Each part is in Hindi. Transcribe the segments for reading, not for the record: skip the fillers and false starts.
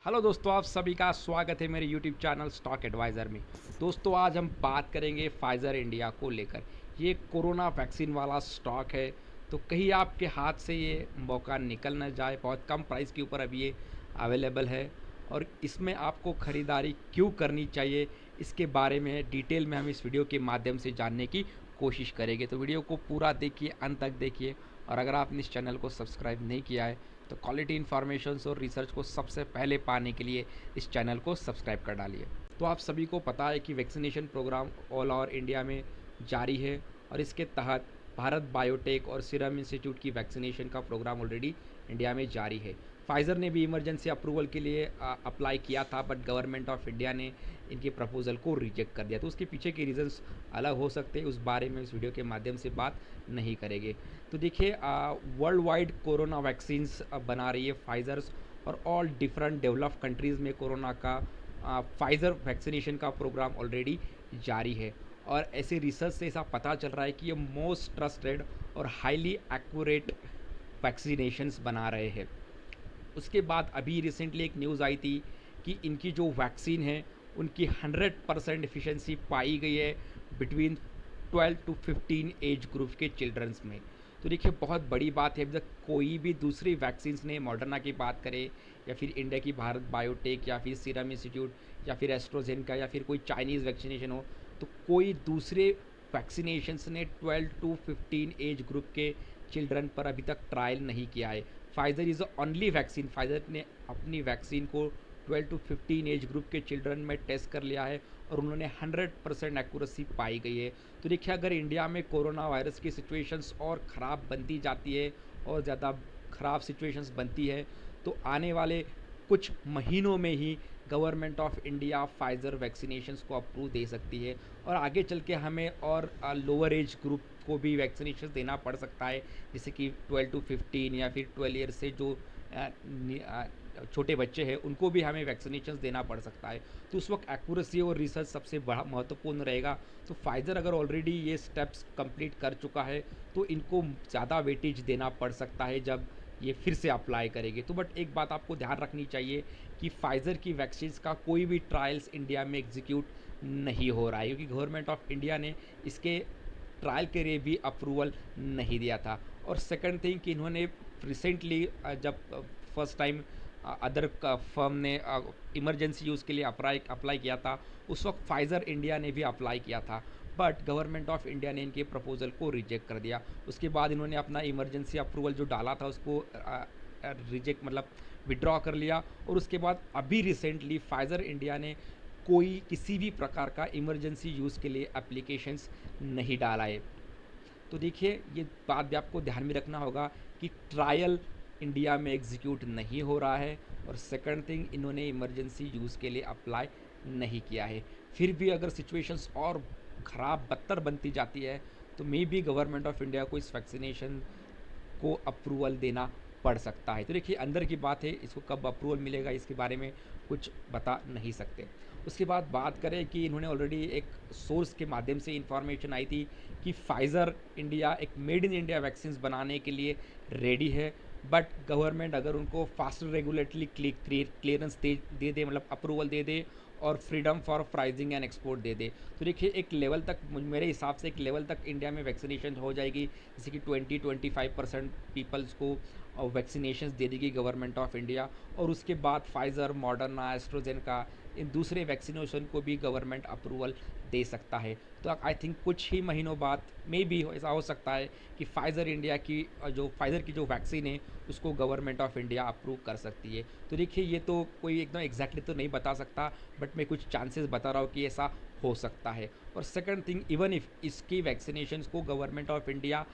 हेलो दोस्तों, आप सभी का स्वागत है मेरे यूट्यूब चैनल स्टॉक एडवाइज़र में। दोस्तों, आज हम बात करेंगे फाइज़र इंडिया को लेकर। ये कोरोना वैक्सीन वाला स्टॉक है, तो कहीं आपके हाथ से ये मौका निकल ना जाए। बहुत कम प्राइस के ऊपर अभी ये अवेलेबल है और इसमें आपको ख़रीदारी क्यों करनी चाहिए, इसके बारे में डिटेल में हम इस वीडियो के माध्यम से जानने की कोशिश करेंगे। तो वीडियो को पूरा देखिए, अंत तक देखिए। और अगर आपने इस चैनल को सब्सक्राइब नहीं किया है तो क्वालिटी इन्फॉर्मेशंस और रिसर्च को सबसे पहले पाने के लिए इस चैनल को सब्सक्राइब कर डालिए। तो आप सभी को पता है कि vaccination program all over India में जारी है और इसके तहत भारत बायोटेक और सीरम इंस्टीट्यूट की वैक्सीनेशन का प्रोग्राम ऑलरेडी इंडिया में जारी है। फाइज़र ने भी इमरजेंसी अप्रूवल के लिए अप्लाई किया था, बट गवर्नमेंट ऑफ इंडिया ने इनके प्रपोज़ल को रिजेक्ट कर दिया। तो उसके पीछे के रीज़न्स अलग हो सकते हैं, उस बारे में इस वीडियो के माध्यम से बात नहीं करेंगे। तो देखिए, वर्ल्ड वाइड कोरोना वैक्सीन्स बना रही है फाइज़र्स, और ऑल डिफरेंट डेवलप कंट्रीज़ में कोरोना का फाइज़र वैक्सीनेशन का प्रोग्राम ऑलरेडी जारी है। और ऐसे रिसर्च से ऐसा पता चल रहा है कि ये मोस्ट ट्रस्टेड और हाईली एक्यूरेट वैक्सीनेशंस बना रहे हैं। उसके बाद अभी रिसेंटली एक न्यूज़ आई थी कि इनकी जो वैक्सीन है उनकी 100% एफिशिएंसी पाई गई है बिटवीन 12 टू 15 एज ग्रुप के चिल्ड्रंस में। तो देखिए, बहुत बड़ी बात है। अभी तक कोई भी दूसरी वैक्सीन्स ने, मॉडर्ना की बात करें या फिर इंडिया की भारत बायोटेक या फिर सीरम इंस्टीट्यूट या फिर एस्ट्राजेनेका या फिर कोई चाइनीज़ वैक्सीनेशन हो, तो कोई दूसरे वैक्सीनेशंस ने 12 टू 15 एज ग्रुप के चिल्ड्रन पर अभी तक ट्रायल नहीं किया है। Pfizer is the only vaccine, Pfizer ने अपनी वैक्सीन को 12 टू 15 एज ग्रुप के चिल्ड्रन में टेस्ट कर लिया है और उन्होंने 100% एक्यूरेसी पाई गई है। तो देखिए, अगर इंडिया में कोरोना वायरस की सिचुएशंस और ख़राब बनती जाती है और ज़्यादा ख़राब सिचुएशंस बनती है, तो आने वाले कुछ महीनों में ही government of India Pfizer vaccinations को अप्रूव दे सकती है और आगे चल के हमें और लोअर एज ग्रुप को भी वैक्सीनेशन देना पड़ सकता है, जैसे कि 12 टू 15 या फिर 12 ईयर से जो छोटे बच्चे हैं उनको भी हमें वैक्सीनेशन देना पड़ सकता है। तो उस वक्त एक्यूरेसी और रिसर्च सबसे बड़ा महत्वपूर्ण रहेगा। तो फाइज़र अगर ऑलरेडी ये स्टेप्स कंप्लीट कर चुका है तो इनको ज़्यादा वेटेज देना पड़ सकता है जब ये फिर से अप्लाई करेंगे। तो बट एक बात आपको ध्यान रखनी चाहिए कि फाइज़र की वैक्सीन्स का कोई भी ट्रायल्स इंडिया में एग्जीक्यूट नहीं हो रहा है, क्योंकि गवर्नमेंट ऑफ इंडिया ने इसके ट्रायल के लिए भी अप्रूवल नहीं दिया था। और सेकंड थिंग कि इन्होंने रिसेंटली जब फर्स्ट टाइम अदर फर्म ने इमरजेंसी यूज़ के लिए अप्लाई किया था, उस वक्त फाइज़र इंडिया ने भी अप्लाई किया था, बट गवर्नमेंट ऑफ इंडिया ने इनके प्रपोज़ल को रिजेक्ट कर दिया। उसके बाद इन्होंने अपना इमरजेंसी अप्रूवल जो डाला था उसको रिजेक्ट मतलब विड्रॉ कर लिया। और उसके बाद अभी रिसेंटली फाइज़र इंडिया ने कोई किसी भी प्रकार का इमरजेंसी यूज़ के लिए एप्लीकेशंस नहीं डाला है। तो देखिए, ये बात भी आपको ध्यान में रखना होगा कि ट्रायल इंडिया में एग्जीक्यूट नहीं हो रहा है, और सेकंड थिंग, इन्होंने इमरजेंसी यूज़ के लिए अप्लाई नहीं किया है। फिर भी अगर सिचुएशंस और ख़राब बदतर बनती जाती है तो may be government of India को इस वैक्सीनेशन को अप्रूवल देना पड़ सकता है। तो देखिए, अंदर की बात है, इसको कब अप्रूवल मिलेगा इसके बारे में कुछ बता नहीं सकते। उसके बाद बात करें कि इन्होंने ऑलरेडी एक सोर्स के माध्यम से इंफॉर्मेशन आई थी कि फाइज़र इंडिया एक मेड इन इंडिया वैक्सीन्स बनाने के लिए रेडी है, बट गवर्नमेंट अगर उनको फास्ट रेगुलेटरी क्लियरेंस दे दे, मतलब अप्रूवल दे दे और freedom for pricing and export दे दे, तो देखिए एक लेवल तक, मेरे हिसाब से एक लेवल तक इंडिया में वैक्सीनेशन हो जाएगी, जैसे कि 20-25% पीपल्स को वैक्सीनेशन दे देगी गवर्नमेंट ऑफ इंडिया। और उसके बाद फाइज़र, मॉडर्ना, एस्ट्राजेनेका, इन दूसरे वैक्सीनेशन को भी गवर्नमेंट अप्रूवल दे सकता है। तो आई थिंक कुछ ही महीनों बाद मे बी ऐसा हो सकता है कि फाइज़र इंडिया की फाइज़र की जो वैक्सीन है उसको गवर्नमेंट ऑफ इंडिया अप्रूव कर सकती है। तो देखिए, ये तो कोई एकदम एग्जैक्टली तो नहीं बता सकता, बट मैं कुछ चांसेस बता रहा हूँ कि ऐसा हो सकता है। और सेकंड थिंग, इवन इफ़ इसकी वैक्सीनेशंस को गवर्नमेंट ऑफ इंडिया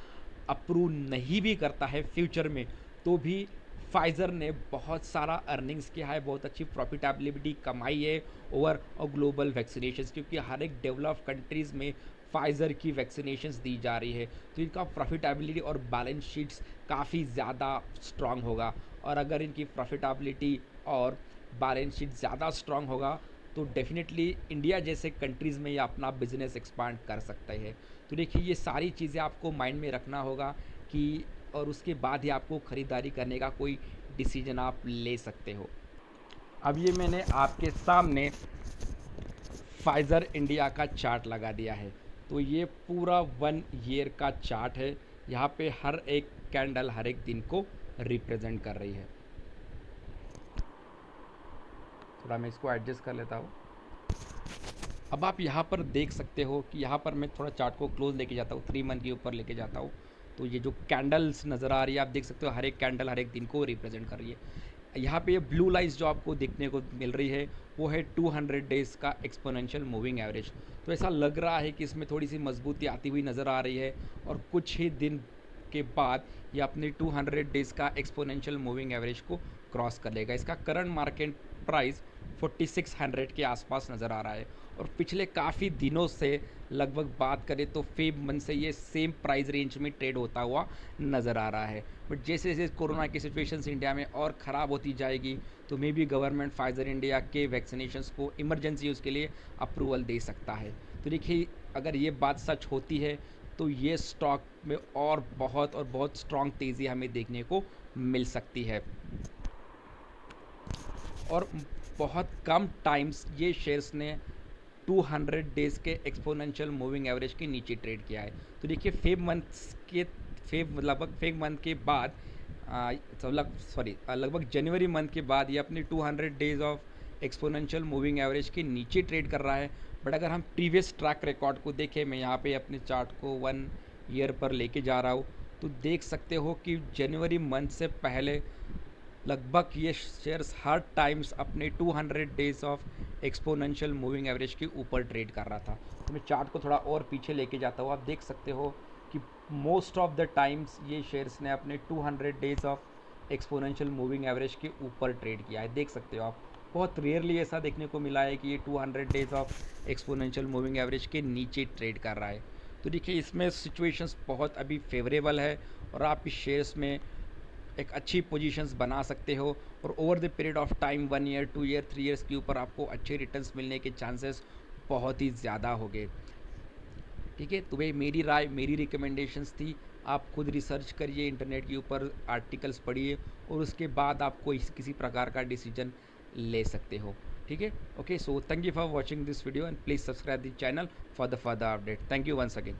अप्रूव नहीं भी करता है फ्यूचर में, तो भी फाइज़र ने बहुत सारा अर्निंग्स किया है, बहुत अच्छी प्रॉफिटेबिलिटी कमाई है ओवर और ग्लोबल वैक्सीनेशंस, क्योंकि हर एक डेवलप कंट्रीज़ में फाइज़र की वैक्सीनेशंस दी जा रही है। तो इनका प्रॉफिटेबिलिटी और बैलेंस शीट्स काफ़ी ज़्यादा स्ट्रांग होगा। और अगर इनकी प्रॉफिटेबिलिटी और बैलेंस शीट ज़्यादा स्ट्रांग होगा तो डेफिनेटली इंडिया जैसे कंट्रीज़ में ये अपना बिजनेस एक्सपांड कर सकते हैं। तो देखिए, ये सारी चीज़ें आपको माइंड में रखना होगा कि, और उसके बाद ही आपको ख़रीदारी करने का कोई डिसीजन आप ले सकते हो। अब ये मैंने आपके सामने फाइज़र इंडिया का चार्ट लगा दिया है। तो ये पूरा 1 ईयर का चार्ट है। यहाँ पे हर एक कैंडल हर एक दिन को रिप्रेजेंट कर रही है। थोड़ा मैं इसको एडजस्ट कर लेता हूँ। अब आप यहाँ पर देख सकते हो कि यहाँ पर मैं थोड़ा चार्ट को क्लोज लेके जाता हूँ, 3 मंथ के ऊपर लेके जाता हूँ। तो ये जो कैंडल्स नज़र आ रही है, आप देख सकते हो हर एक कैंडल हर एक दिन को रिप्रेजेंट कर रही है। यहाँ पे ये ब्लू लाइन्स जो आपको देखने को मिल रही है वो है 200 डेज़ का एक्सपोनेंशियल मूविंग एवरेज। तो ऐसा लग रहा है कि इसमें थोड़ी सी मजबूती आती हुई नज़र आ रही है और कुछ ही दिन के बाद ये अपने 200 डेज़ का एक्सपोनेंशियल मूविंग एवरेज को क्रॉस कर लेगा। इसका करंट मार्केट प्राइस 4600 के आसपास नज़र आ रहा है और पिछले काफ़ी दिनों से लगभग बात करें तो फेब मंथ से ये सेम प्राइस रेंज में ट्रेड होता हुआ नज़र आ रहा है। बट जैसे जैसे कोरोना की सिचुएशन इंडिया में और ख़राब होती जाएगी तो may be government Pfizer India के वैक्सीनेशंस को इमरजेंसी यूज़ के लिए अप्रूवल दे सकता है। तो देखिए, अगर ये बात सच होती है तो ये स्टॉक में और बहुत स्ट्रॉन्ग तेज़ी हमें देखने को मिल सकती है और बहुत कम टाइम्स ये शेयर्स ने 200 डेज़ के एक्सपोनेंशियल मूविंग एवरेज के नीचे ट्रेड किया है। तो देखिए, फेब मंथ के बाद लगभग जनवरी मंथ के बाद ये अपने 200 days of exponential moving average के नीचे ट्रेड कर रहा है। बट अगर हम प्रीवियस ट्रैक रिकॉर्ड को देखें, मैं यहाँ पे अपने चार्ट को 1 ईयर पर लेके जा रहा हूँ, तो देख सकते हो कि जनवरी मंथ से पहले लगभग ये शेयर्स हर टाइम्स अपने 200 days of exponential moving average के ऊपर ट्रेड कर रहा था। तो मैं चार्ट को थोड़ा और पीछे लेके जाता हूँ। आप देख सकते हो कि मोस्ट ऑफ द टाइम्स ये शेयर्स ने अपने 200 days of exponential moving average के ऊपर ट्रेड किया है। देख सकते हो आप, बहुत रेयरली ऐसा देखने को मिला है कि ये 200 days of exponential moving average के नीचे ट्रेड कर रहा है। तो देखिए, इसमें सिचुएशंस बहुत अभी फेवरेबल है और आप इस शेयर्स में एक अच्छी पोजीशंस बना सकते हो और over the period of time 1 year 2 year 3 years के ऊपर आपको अच्छे रिटर्न्स मिलने के चांसेस बहुत ही ज़्यादा हो गए। ठीक है, तो भाई मेरी राय, मेरी रिकमेंडेशंस थी। आप खुद रिसर्च करिए, इंटरनेट के ऊपर आर्टिकल्स पढ़िए और उसके बाद आप कोई किसी प्रकार का डिसीजन ले सकते हो। ठीक है, okay, so thank you for watching this video and please subscribe the channel for the further update. Thank you once again.